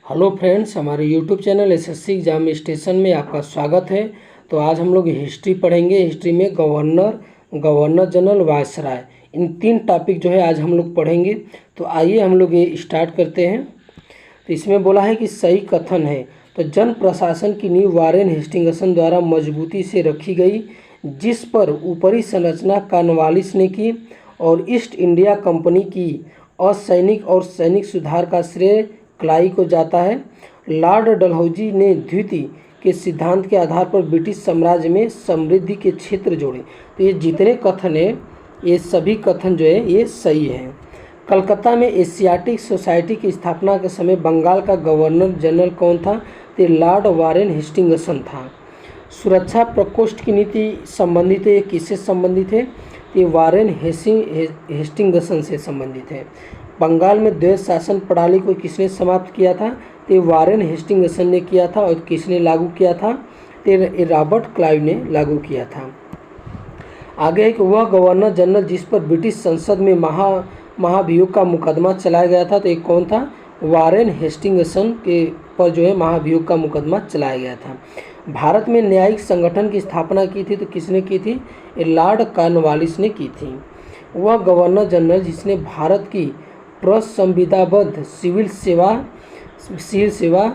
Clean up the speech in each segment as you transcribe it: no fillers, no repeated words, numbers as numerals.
Hello friends, हमारे YouTube channel SSC exam station में आपका स्वागत है। तो आज हम लोग हिस्ट्री पढ़ेंगे। हिस्ट्री में गवर्नर जनरल, वायसराय, इन तीन टॉपिक जो है आज हम लोग पढ़ेंगे। तो आइए हम लोग ये स्टार्ट करते हैं। तो इसमें बोला है कि सही कथन है। तो जन प्रशासन की नींव वारेन हेस्टिंगसन द्वारा मजबूती से रखी गई, जिस पर ऊपरी संरचना कॉर्नवालिस ने की और ईस्ट इंडिया कंपनी की असैनिक और सैनिक सुधार का श्रेय क्लाई को जाता है। लॉर्ड डलहौजी ने द्वितीय के सिद्धांत के आधार पर ब्रिटिश साम्राज्य में समृद्धि के क्षेत्र जोड़े। तो ये जितने कथन है, ये सभी कथन जो है ये सही है। कलकत्ता में एशियाटिक सोसाइटी की स्थापना के समय बंगाल का गवर्नर जनरल कौन था? तो लॉर्ड वारेन हेस्टिंगसन था। सुरक्षा प्रकोष्ठ की नीति संबंधित है, किससे संबंधित है? ये वारेन हेस्टिंगसन से संबंधित है। बंगाल में द्वैध शासन प्रणाली को किसने समाप्त किया था? तो वारेन हेस्टिंगसन ने किया था। और किसने लागू किया था? तो रॉबर्ट क्लाइव ने लागू किया था। आगे है कि वह गवर्नर जनरल जिस पर ब्रिटिश संसद में महाभियोग का मुकदमा चलाया गया था, तो एक कौन था? वारेन हेस्टिंगसन के पर जो है महाभियोग का मुकदमा चलाया गया था। भारत में न्यायिक संगठन की स्थापना की थी, तो किसने की थी? लॉर्ड कॉर्नवालिस ने की थी। वह गवर्नर जनरल जिसने भारत की प्रसंविधाबद्ध सिविल सेवा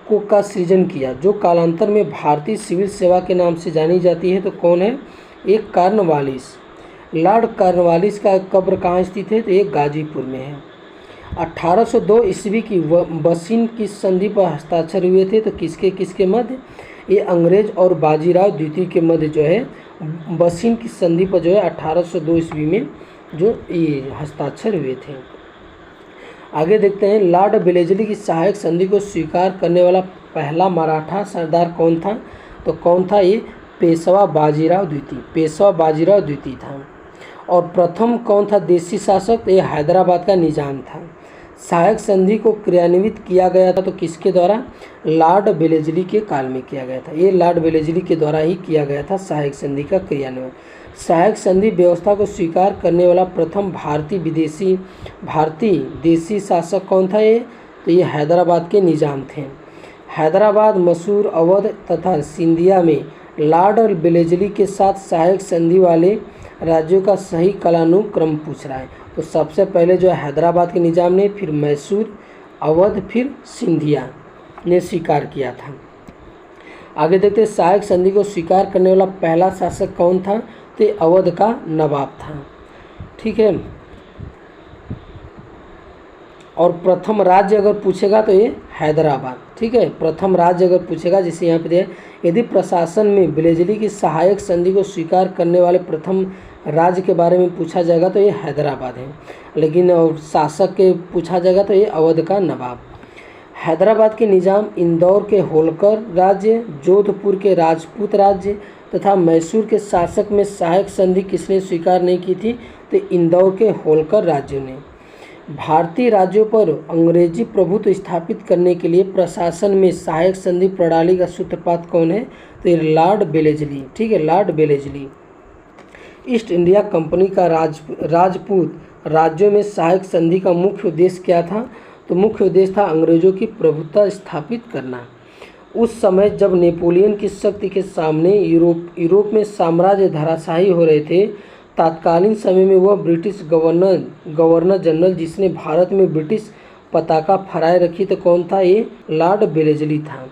को का सृजन किया, जो कालांतर में भारतीय सिविल सेवा के नाम से जानी जाती है, तो कौन है? एक कॉर्नवालिस। लॉर्ड कॉर्नवालिस का कब्र कहाँ स्थित है? तो ये गाजीपुर में है। 1802 ईस्वी की बसीन की संधि पर हस्ताक्षर हुए थे, तो किसके मध्य? ये अंग्रेज और बाजीराव द्वितीय के मध्य जो है बसीन की संधि पर जो है 1802 ईस्वी में जो ये हस्ताक्षर हुए थे। आगे देखते हैं, लॉर्ड वेलेस्ली की सहायक संधि को स्वीकार करने वाला पहला मराठा सरदार कौन था? तो कौन था? ये पेशवा बाजीराव द्वितीय था। और प्रथम कौन था देशी शासक? तो ये हैदराबाद का निजाम था। सहायक संधि को क्रियान्वित किया गया था, तो किसके द्वारा? लॉर्ड वेलेस्ली के काल में किया गया था। ये लॉर्ड वेलेस्ली के द्वारा ही किया गया था सहायक संधि का क्रियान्वयन। सहायक संधि व्यवस्था को स्वीकार करने वाला प्रथम भारतीय देशी शासक कौन था? ये तो ये हैदराबाद के निजाम थे। हैदराबाद, मसूर, अवध तथा सिंधिया में लॉर्ड वेलेस्ली के साथ सहायक संधि वाले राज्यों का सही कालानुक्रम पूछ रहा है। तो सबसे पहले जो हैदराबाद के निजाम ने, फिर मैसूर, अवध, फिर सिंधिया ने स्वीकार किया था। आगे देखते हैं, सहायक संधि को स्वीकार करने वाला पहला शासक कौन था? तो अवध का नवाब था। ठीक है। और प्रथम राज्य अगर पूछेगा तो ये हैदराबाद। ठीक है, प्रथम राज्य अगर पूछेगा, जैसे यहाँ पे दिया, यदि प्रशासन में वेलेस्ली की सहायक संधि को स्वीकार करने वाले प्रथम राज्य के बारे में पूछा जाएगा तो ये हैदराबाद है। लेकिन शासक के पूछा जाएगा तो ये अवध का नवाब। हैदराबाद के निजाम इंदौर के होलकर राज्य, जोधपुर के राजपूत राज्य तथा मैसूर के शासक में सहायक संधि किसने स्वीकार नहीं की थी? तो इंदौर के होलकर राज्यों ने। भारतीय राज्यों पर अंग्रेजी प्रभुत्व स्थापित करने के लिए प्रशासन में सहायक संधि प्रणाली का सूत्रपात कौन है? तो ये लॉर्ड वेलेस्ली। ठीक है, Lord Wellesley. East India company का राजपूत राज्यों में सहायक संधि का मुख्य उद्देश्य क्या था? तो मुख्य उद्देश्य था अंग्रेजों की प्रभुत्व स्थापित करना। उस समय जब नेपोलियन की शक्ति के सामने यूरोप में साम्राज्य धराशायी हो रहे थे, तत्कालीन समय में वह ब्रिटिश गवर्नर जनरल जिसने भारत में ब्रिटिश पताका फहराए रखी, तो कौन था? ये लॉर्ड वेलेस्ली था।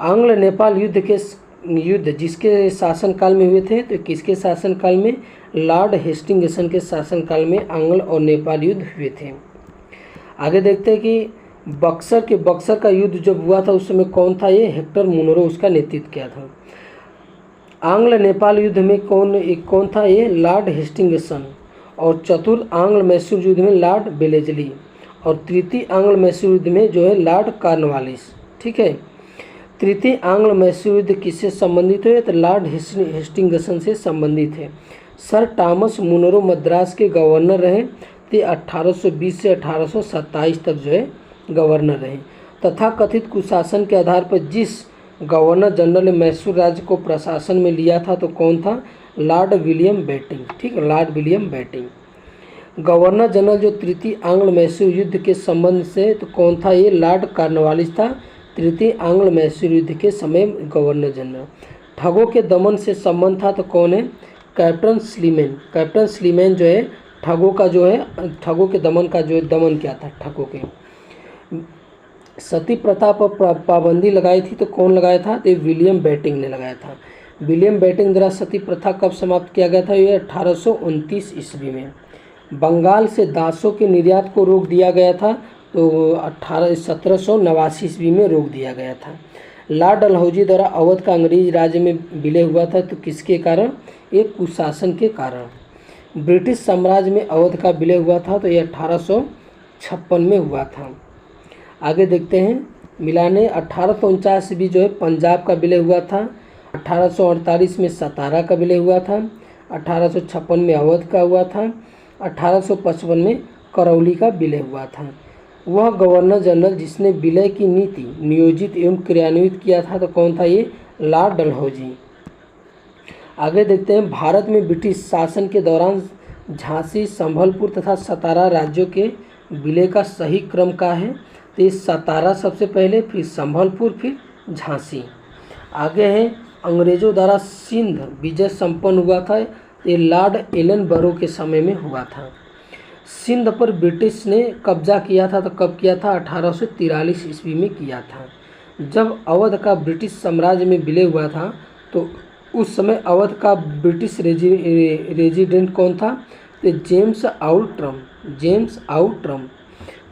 आंग्ल नेपाल युद्ध जिसके शासनकाल में हुए थे, तो किसके शासनकाल में? लॉर्ड हेस्टिंगसन के शासनकाल में आंग्ल और नेपाल युद्ध हुए थे। आगे देखते हैं कि बक्सर का युद्ध जब हुआ था उस समय कौन था? ये हेक्टर मुनरो उसका नेतृत्व किया था। आंग्ल नेपाल युद्ध में कौन था? ये लॉर्ड हेस्टिंगसन। और चतुर्थ आंग्ल मैसूर युद्ध में लॉर्ड वेलेस्ली। और तृतीय आंग्ल मैसूर युद्ध में जो है लॉर्ड कॉर्नवालिस। ठीक है। तृतीय आंग्ल मैसूर युद्ध किससे संबंधित है? तो लॉर्ड हेस्टिंगसन से संबंधित है। सर टॉमस मुनरो मद्रास के गवर्नर रहे, तो 1820 से 1827 तक जो है गवर्नर रहे। तथा कथित कुशासन के आधार पर जिस गवर्नर जनरल ने मैसूर राज्य को प्रशासन में लिया था, तो कौन था? Lord William Bentinck. ठीक है, Lord William Bentinck. Governor general जो तृतीय आंग्ल मैसूर युद्ध के संबंध से तो कौन था, ये लॉर्ड कॉर्नवालिस था, तृतीय आंग्ल मैसूर युद्ध के समय गवर्नर जनरल। ठगों के दमन से संबंध था तो कौन है, कैप्टन स्लीमैन। कैप्टन स्लीमैन जो है ठगों का जो है, ठगों के दमन का जो है दमन किया था ठगों के। सती प्रथा पर पाबंदी लगाई थी तो कौन लगाया था, तो विलियम बेटिंग ने लगाया था। विलियम बेटिंग द्वारा सती प्रथा कब समाप्त किया गया था, ये 1829 ईस्वी में। बंगाल से दासों के निर्यात को रोक दिया गया था तो 1789 ईस्वी में रोक दिया गया था। लॉर्ड डलहौजी द्वारा अवध का अंग्रेज राज्य में विलय हुआ था तो किसके कारण, एक कुशासन के कारण। ब्रिटिश साम्राज्य में अवध का विलय हुआ था तो ये 1856 में हुआ था। आगे देखते हैं, मिलाने 1849 ईस्वी जो है पंजाब का विलय हुआ था। 1848 में सतारा का विलय हुआ था। 1856 में अवध का हुआ था। 1855 में करौली का विलय हुआ था। वह गवर्नर जनरल जिसने विलय की नीति नियोजित एवं क्रियान्वित किया था तो कौन था, ये लॉर्ड डलहौजी। आगे देखते हैं, भारत में ब्रिटिश शासन के दौरान झांसी, संभलपुर तथा सतारा राज्यों के विलय का सही क्रम का है, तो ये सतारा सबसे पहले, फिर संभलपुर, फिर झांसी। आगे है, अंग्रेजों द्वारा सिंध विजय संपन्न हुआ था, ये लॉर्ड एलनबरो के समय में हुआ था। सिंध पर ब्रिटिश ने कब्जा किया था तो कब किया था, 1843 ईस्वी में किया था। जब अवध का ब्रिटिश साम्राज्य में विलय हुआ था तो उस समय अवध का ब्रिटिश रेजिडेंट कौन था, तो James Outram. James Outram.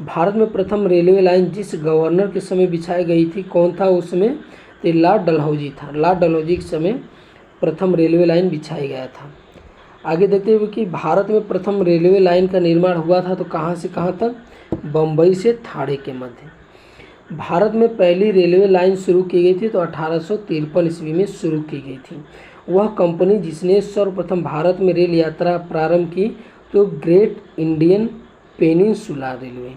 Bharat में प्रथम रेलवे लाइन जिस गवर्नर के समय बिछाई गई थी कौन था उसमें, तो लॉर्ड डलहौजी था। लॉर्ड डलहौजी के समय प्रथम रेलवे लाइन बिछाई गया था। आगे देखते हुए कि भारत में प्रथम रेलवे लाइन का निर्माण हुआ था तो कहाँ से कहाँ तक, बम्बई से थाड़े के मध्य। भारत में पहली रेलवे लाइन शुरू की गई थी तो 1853 ईस्वी में शुरू की गई थी। वह कंपनी जिसने सर्वप्रथम भारत में रेल यात्रा प्रारंभ की तो great Indian peninsula railway,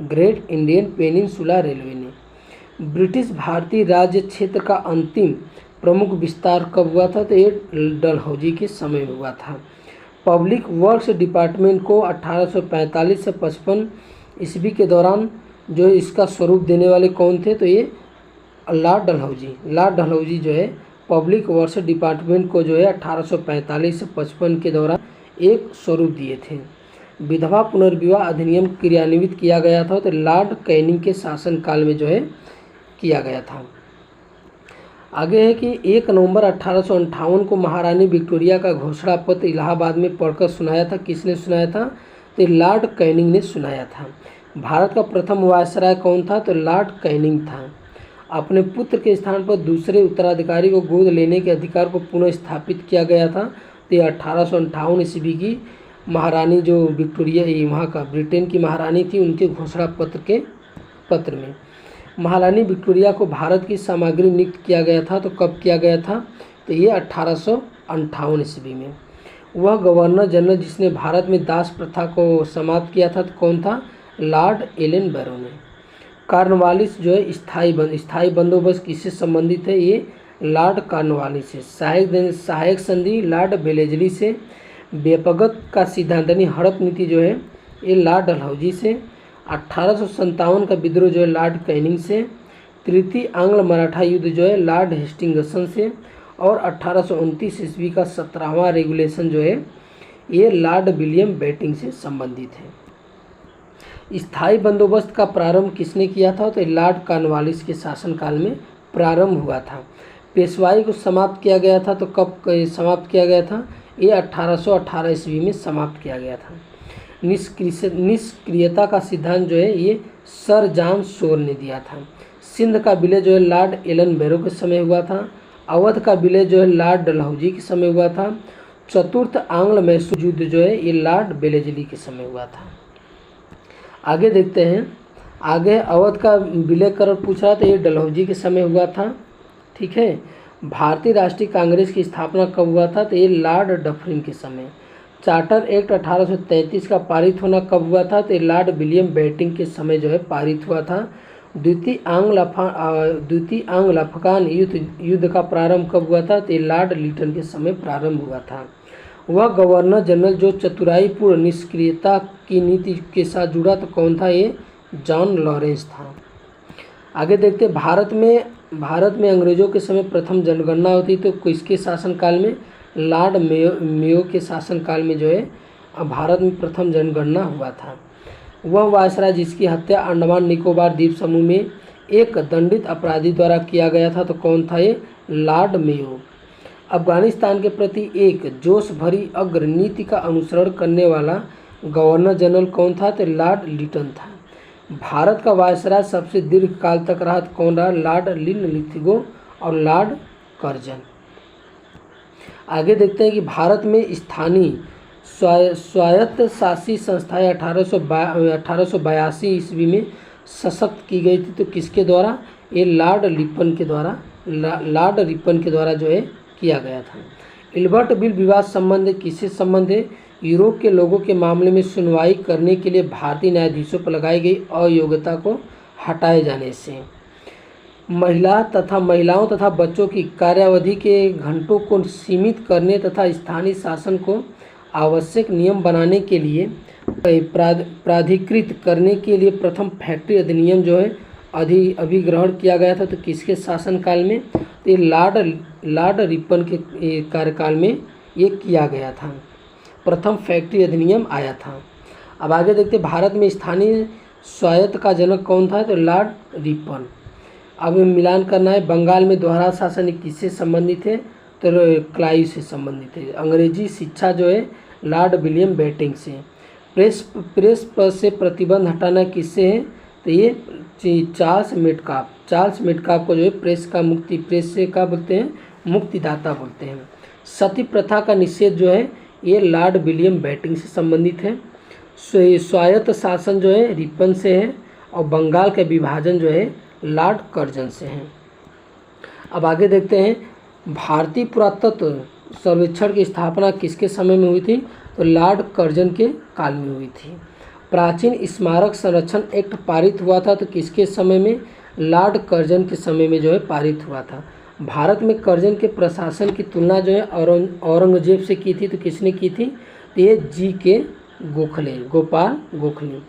great Indian peninsula railway ने। ब्रिटिश भारतीय राज्य क्षेत्र का अंतिम प्रमुख विस्तार कब हुआ था, तो ये डलहौजी के समय हुआ था। पब्लिक वर्क्स डिपार्टमेंट को 1845 से 55 ईस्वी के दौरान जो है इसका स्वरूप देने वाले कौन थे, तो ये लॉर्ड डलहौजी। लॉर्ड डलहौजी जो है पब्लिक वर्क्स डिपार्टमेंट को जो है 1845 से 55 के दौरान एक स्वरूप दिए थे। विधवा पुनर्विवाह अधिनियम क्रियान्वित किया गया था तो लॉर्ड कैनिंग के शासनकाल में जो है किया गया था। आगे है कि 1 नवंबर 1858 को महारानी विक्टोरिया का घोषणा पत्र इलाहाबाद में पढ़कर सुनाया था। किसने सुनाया था, तो लॉर्ड कैनिंग ने सुनाया था। भारत का प्रथम वायसराय कौन था, तो लॉर्ड कैनिंग था। अपने पुत्र के स्थान पर दूसरे उत्तराधिकारी को गोद लेने के अधिकार को पुनः स्थापित किया गया था। तो 1858 ईस्वी की महारानी जो विक्टोरिया वहाँ का ब्रिटेन की महारानी थी, उनके घोषणा पत्र में महारानी विक्टोरिया को भारत की सामग्री नियुक्त किया गया था। तो कब किया गया था, तो ये 1858 ईस्वी में। वह गवर्नर जनरल जिसने भारत में दास प्रथा को समाप्त किया था तो कौन था, लॉर्ड एलनबरो ने। कॉर्नवालिस जो है स्थायी बंदोबस्त किससे संबंधित है, ये लॉर्ड कॉर्नवालिस से। सहायक संधि लॉर्ड वेलेस्ली से। व्यपगत का सिद्धांत यानी हड़प नीति जो है ये लॉर्ड डलहौजी से। 1857 का विद्रोह जो है लॉर्ड कैनिंग से। तृतीय आंग्ल मराठा युद्ध जो है लॉर्ड हेस्टिंगसन से। और 1829 ईस्वी का 17वां रेगुलेशन जो है ये लॉर्ड विलियम बेटिंग से संबंधित है। स्थायी बंदोबस्त का प्रारंभ किसने किया था, तो लॉर्ड कॉर्नवालिस के शासनकाल में प्रारंभ हुआ था। पेशवाई को समाप्त किया गया था तो कब समाप्त किया गया था, ये 1818 ईस्वी में समाप्त किया गया था। निष्क्रियता का सिद्धांत जो है ये सर जॉन शोर ने दिया था। सिंध का विलय जो है लॉर्ड एलनबरो के समय हुआ था। अवध का विलय जो है लॉर्ड डलहौजी के समय हुआ था। चतुर्थ आंग्ल मैसूर युद्ध जो है ये लॉर्ड वेलेस्ली के समय हुआ था। आगे देखते हैं, आगे अवध का विलय कर पूछ रहा था, ये डलहौजी के समय हुआ था। ठीक है। भारतीय राष्ट्रीय कांग्रेस की स्थापना कब हुआ था, तो ये लॉर्ड डफरिन के समय। चार्टर एक्ट 1833 का पारित होना कब हुआ था, तो लॉर्ड विलियम बेटिंग के समय जो है पारित हुआ था। द्वितीय आंग्ल अफगान युद्ध का प्रारंभ कब हुआ था, तो लॉर्ड लिटन के समय प्रारंभ हुआ था। वह गवर्नर जनरल जो चतुराईपूर्ण निष्क्रियता की नीति के साथ जुड़ा तो कौन था? ये जॉन लॉरेंस था। आगे देखते हैं, भारत में अंग्रेजों के समय प्रथम जनगणना होती तो किसके शासनकाल में? लॉर्ड मेयो के शासनकाल में जो है भारत में प्रथम जनगणना हुआ था। वह वायसराय जिसकी हत्या अंडमान निकोबार द्वीप समूह में एक दंडित अपराधी द्वारा किया गया था तो कौन था? ये लॉर्ड मेयो। अफगानिस्तान के प्रति एक जोश भरी अग्र नीति का अनुसरण करने वाला गवर्नर जनरल कौन था? तो लॉर्ड लिटन था। भारत का वायसराय सबसे दीर्घ काल तक रहा तो कौन रहा? लॉर्ड लिनलिथगो और लॉर्ड कर्जन। आगे देखते हैं कि भारत में स्थानीय स्वायत्त शासी संस्थाएं 1882 ईस्वी में सशक्त की गई थी तो किसके द्वारा? ये लॉर्ड रिपन के द्वारा जो है किया गया था। इल्बर्ट बिल विवाद संबंध किससे संबंध है? यूरोप के लोगों के मामले में सुनवाई करने के लिए भारतीय न्यायाधीशों पर लगाई गई अयोग्यता को हटाए जाने से। महिलाओं तथा बच्चों की कार्यावधि के घंटों को सीमित करने तथा स्थानीय शासन को आवश्यक नियम बनाने के लिए प्राधिकृत करने के लिए प्रथम फैक्ट्री अधिनियम जो है अभिग्रहण किया गया था तो किसके शासनकाल में? तो ये लॉर्ड रिपन के कार्यकाल में ये किया गया था, प्रथम फैक्ट्री अधिनियम आया था। अब आगे देखते हैं, भारत में स्थानीय स्वायत्त का जनक कौन था? तो लॉर्ड रिपन। अब मिलान करना है, बंगाल में दोहरा शासन किससे संबंधित है? तो क्लाइव से संबंधित है। अंग्रेजी शिक्षा जो है लॉर्ड विलियम बेंटिंक से। प्रेस पर से प्रतिबंध हटाना किससे है? तो ये चार्ल्स मेटकाफ को जो है प्रेस से क्या बोलते हैं? मुक्तिदाता बोलते हैं। सती प्रथा का निषेध जो है ये लॉर्ड विलियम बेंटिंक से संबंधित है। स्वायत्त शासन जो है रिपन से है और बंगाल का विभाजन जो है लॉर्ड कर्जन से है। अब आगे देखते हैं, भारतीय पुरातत्व सर्वेक्षण की स्थापना किसके समय में हुई थी? तो लॉर्ड कर्जन के काल में हुई थी। प्राचीन स्मारक संरक्षण एक्ट पारित हुआ था तो किसके समय में? लॉर्ड कर्जन के समय में जो है पारित हुआ था। भारत में कर्जन के प्रशासन की तुलना जो है औरंगजेब से की थी तो किसने की थी? तो ये गोपाल गोखले।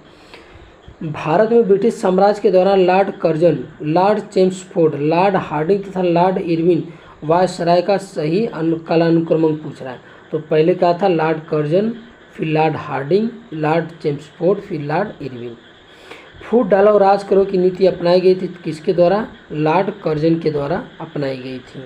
भारत में ब्रिटिश साम्राज्य के दौरान Lord Curzon, Lord Chelmsford, Lord Hardinge तथा लॉर्ड इरविन वायसराय का सही कालानुक्रम पूछ रहा है। तो पहले क्या था? लॉर्ड कर्जन, फिर लॉर्ड हार्डिंग, लॉर्ड चेम्सफोर्ड, फिर लॉर्ड इरविन। फूट डालो और राज करो की नीति अपनाई गई थी किसके द्वारा? लॉर्ड कर्जन के द्वारा अपनाई गई थी।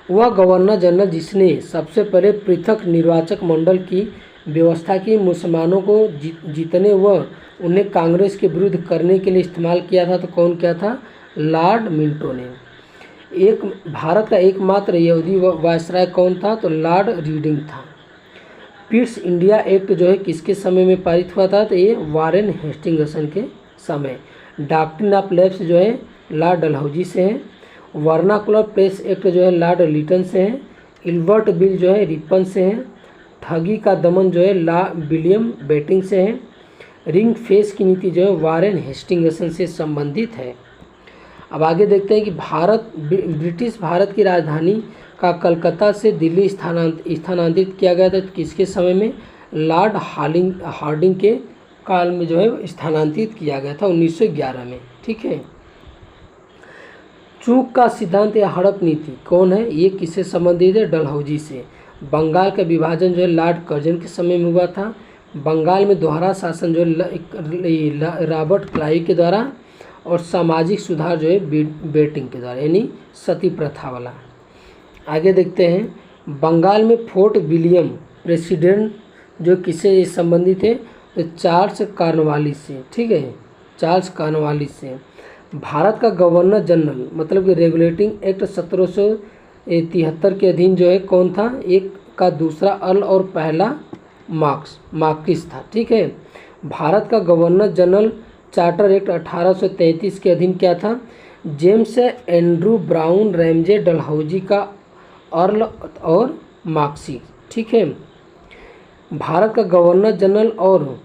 वह गवर्नर जनरल जिसने सबसे पहले पृथक निर्वाचक मंडल की व्यवस्था की, मुसलमानों को जीतने व उन्हें कांग्रेस के विरुद्ध करने के लिए इस्तेमाल किया था तो कौन क्या था? लॉर्ड मिंटो ने। भारत का एकमात्र यहूदी वायसराय कौन था? तो लॉर्ड रीडिंग था। पीट्स इंडिया एक्ट जो है किसके समय में पारित हुआ था? तो ये वारेन हेस्टिंगसन के समय। डॉक्ट्रिन ऑफ लैप्स जो है लॉर्ड डलहौजी से है। वर्नाकुलर प्रेस एक्ट जो है लॉर्ड लिटन से है। इल्बर्ट बिल जो है रिपन से है। ठगी का दमन जो है विलियम बेंटिंक से है। रिंग फेस की नीति जो है वारेन हेस्टिंगसन से संबंधित है। अब आगे देखते हैं कि ब्रिटिश भारत की राजधानी का कलकत्ता से दिल्ली स्थानांतरित किया गया था किसके समय में? लॉर्ड हार्डिंग के काल में जो है स्थानांतरित किया गया था 1911 में। ठीक है। चूक का सिद्धांत या हड़प नीति कौन है? ये किससे संबंधित है? डलहौजी से। बंगाल का विभाजन जो है लॉर्ड कर्जन के समय में हुआ था। बंगाल में दोहरा शासन जो है रॉबर्ट क्लाइव के द्वारा और सामाजिक सुधार जो है बेंटिंक के द्वारा, यानी सती प्रथा वाला। आगे देखते हैं, बंगाल में फोर्ट विलियम प्रेसिडेंट जो किससे संबंधित है? तो चार्ल्स कॉर्नवालिस से। ठीक है, चार्ल्स कॉर्नवालिस से। भारत का गवर्नर जनरल मतलब कि रेगुलेटिंग एक्ट 1773 के अधीन जो है कौन था? एक का दूसरा अर्ल और पहला मार्किस था। ठीक है। भारत का गवर्नर जनरल चार्टर एक्ट 1833 के अधीन क्या था? James Andrew brown Ramsay Dalhousie का अर्ल और मार्क्सी। ठीक है। भारत का गवर्नर जनरल और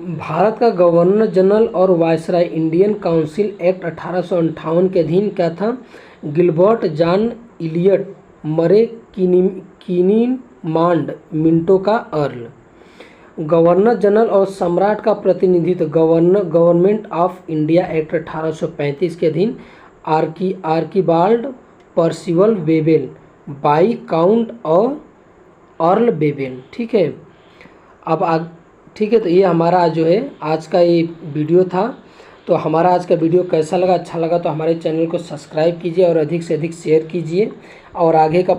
भारत का गवर्नर जनरल और वायसराय इंडियन काउंसिल एक्ट 1858 के अधीन क्या था? गिलबर्ट जॉन इलियट मरे किनीमांड मिंटो का अर्ल। गवर्नर जनरल और सम्राट का प्रतिनिधित्व गवर्नमेंट ऑफ इंडिया एक्ट 1835 के अधीन आर्कीबाल्ड पर्सिवल बेबेल बाई काउंट और अर्ल बेबेल। ठीक है, अब ठीक है, तो ये हमारा जो है आज का ये वीडियो था। तो हमारा आज का वीडियो कैसा लगा? अच्छा लगा तो हमारे चैनल को सब्सक्राइब कीजिए और अधिक से अधिक शेयर कीजिए, और आगे का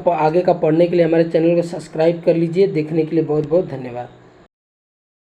पढ़ने के लिए हमारे चैनल को सब्सक्राइब कर लीजिए। देखने के लिए बहुत बहुत धन्यवाद।